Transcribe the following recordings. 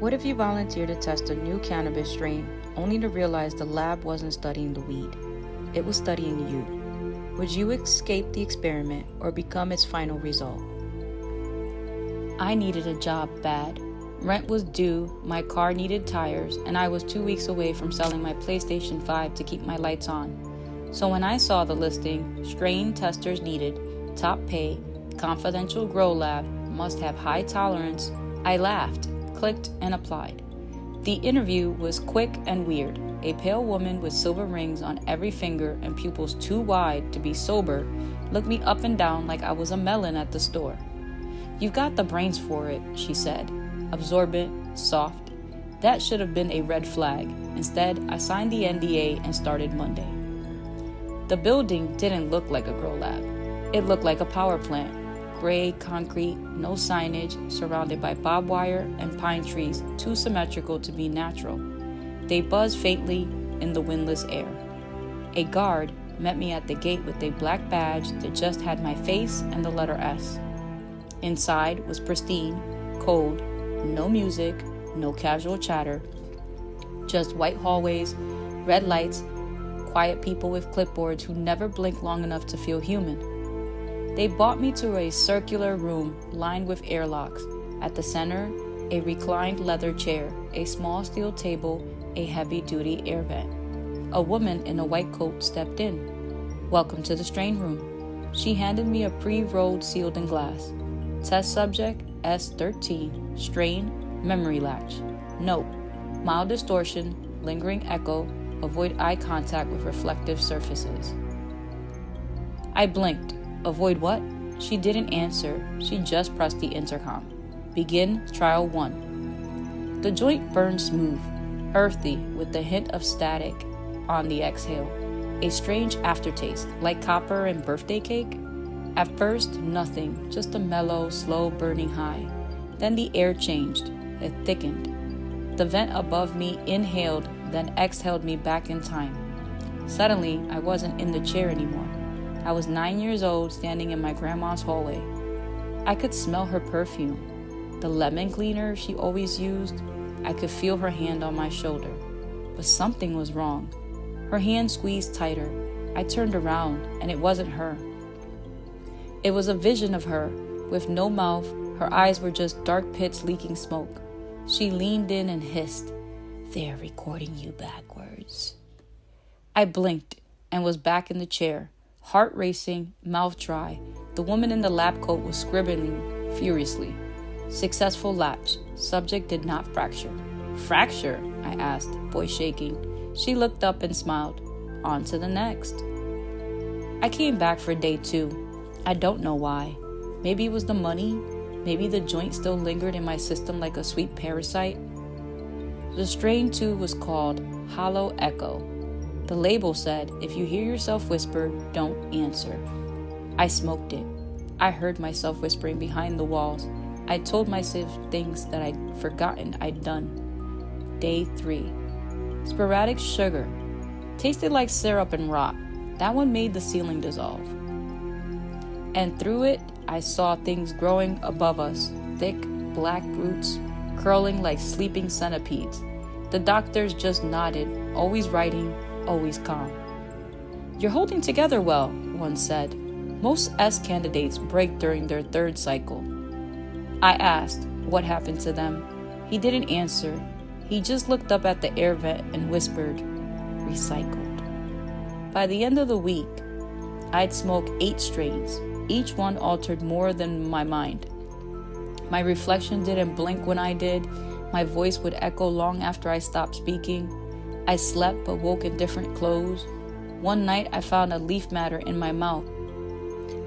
What if you volunteered to test a new cannabis strain, only to realize the lab wasn't studying the weed? It was studying you. Would you escape the experiment or become its final result? I needed a job bad. Rent was due, my car needed tires, and I was 2 weeks away from selling my PlayStation 5 to keep my lights on. So when I saw the listing, strain testers needed, top pay, confidential grow lab, must have high tolerance, I laughed, clicked, and applied. The interview was quick and weird. A pale woman with silver rings on every finger and pupils too wide to be sober looked me up and down like I was a melon at the store. "You've got the brains for it," she said. Absorbent, soft. That should have been a red flag. Instead, I signed the NDA and started Monday. The building didn't look like a grow lab. It looked like a power plant. Gray concrete, no signage, surrounded by barbed wire and pine trees too symmetrical to be natural. They buzzed faintly in the windless air. A guard met me at the gate with a black badge that just had my face and the letter S. Inside was pristine, cold, no music, no casual chatter, just white hallways, red lights, quiet people with clipboards who never blinked long enough to feel human. They brought me to a circular room lined with airlocks. At the center, a reclined leather chair, a small steel table, a heavy-duty air vent. A woman in a white coat stepped in. "Welcome to the strain room." She handed me a pre-rolled sealed in glass. Test subject S13, strain, memory latch. Note, mild distortion, lingering echo, avoid eye contact with reflective surfaces. I blinked. Avoid what? She didn't answer. She just pressed the intercom. Begin trial 1. The joint burned smooth, earthy with the hint of static on the exhale. A strange aftertaste, like copper and birthday cake. At first, nothing, just a mellow, slow burning high. Then the air changed. It thickened. The vent above me inhaled, then exhaled me back in time. Suddenly, I wasn't in the chair anymore. I was 9 years old, standing in my grandma's hallway. I could smell her perfume, the lemon cleaner she always used. I could feel her hand on my shoulder. But something was wrong. Her hand squeezed tighter. I turned around, and it wasn't her. It was a vision of her, with no mouth. Her eyes were just dark pits leaking smoke. She leaned in and hissed, "They're recording you backwards." I blinked and was back in the chair. Heart racing, mouth dry. The woman in the lab coat was scribbling furiously. Successful latch. Subject did not fracture. "Fracture?" I asked, voice shaking. She looked up and smiled. On to the next. I came back for day 2. I don't know why. Maybe it was the money. Maybe the joint still lingered in my system like a sweet parasite. The strain 2 was called Hollow Echo. The label said, "If you hear yourself whisper, don't answer." I smoked it. I heard myself whispering behind the walls. I told myself things that I'd forgotten I'd done. Day 3. Sporadic sugar. Tasted like syrup and rot. That one made the ceiling dissolve. And through it, I saw things growing above us. Thick, black roots, curling like sleeping centipedes. The doctors just nodded, always writing, always calm. "You're holding together well," one said. "Most S candidates break during their 3rd cycle." I asked what happened to them. He didn't answer. He just looked up at the air vent and whispered, "Recycled." By the end of the week, I'd smoked 8 strains. Each one altered more than my mind. My reflection didn't blink when I did. My voice would echo long after I stopped speaking. I slept but woke in different clothes. One night I found a leaf matter in my mouth.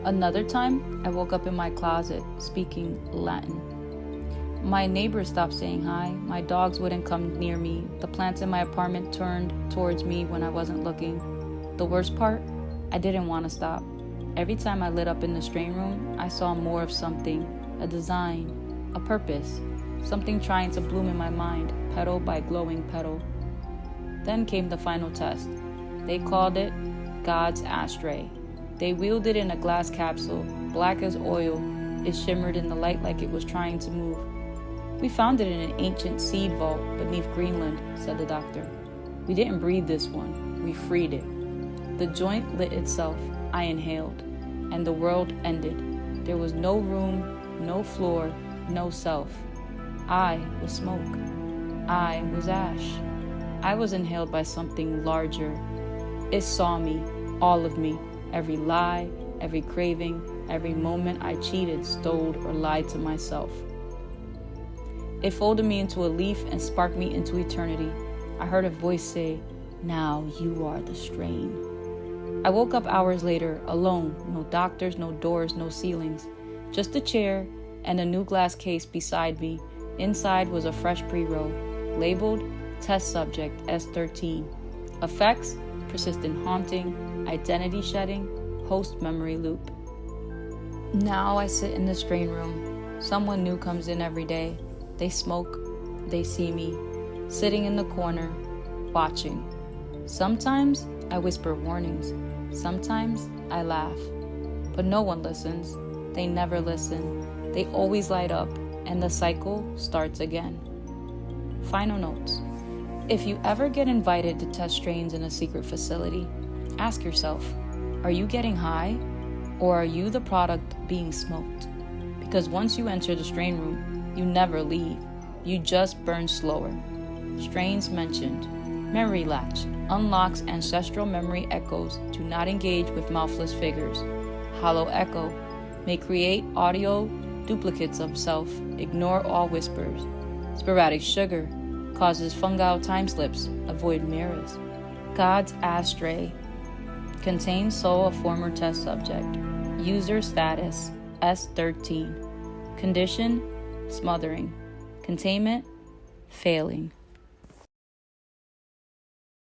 Another time I woke up in my closet speaking Latin. My neighbors stopped saying hi. My dogs wouldn't come near me. The plants in my apartment turned towards me when I wasn't looking. The worst part? I didn't want to stop. Every time I lit up in the strain room, I saw more of something, a design, a purpose, something trying to bloom in my mind, petal by glowing petal. Then came the final test. They called it God's ashtray. They wheeled it in a glass capsule, black as oil. It shimmered in the light like it was trying to move. We found it in an ancient seed vault beneath Greenland, said the doctor. We didn't breed this one, we freed it. The joint lit itself, I inhaled, and the world ended. There was no room, no floor, no self. I was smoke. I was ash. I was inhaled by something larger. It saw me, all of me, every lie, every craving, every moment I cheated, stole, or lied to myself. It folded me into a leaf and sparked me into eternity. I heard a voice say, "Now you are the strain." I woke up hours later, alone, no doctors, no doors, no ceilings, just a chair and a new glass case beside me. Inside was a fresh pre-roll, labeled Test Subject S13. Effects, persistent haunting, identity shedding, host memory loop. Now I sit in the strain room. Someone new comes in every day. They smoke, they see me, sitting in the corner, watching. Sometimes I whisper warnings, sometimes I laugh. But no one listens, they never listen. They always light up, and the cycle starts again. Final notes. If you ever get invited to test strains in a secret facility, ask yourself, are you getting high, or are you the product being smoked? Because once you enter the strain room, you never leave. You just burn slower. Strains mentioned. Memory latch unlocks ancestral memory echoes. Do not engage with mouthless figures. Hollow echo may create audio duplicates of self. Ignore all whispers. Sporadic sugar causes fungal time slips. Avoid mirrors. God's ashtray contains soul of former test subject. User status S13. Condition: smothering. Containment: failing.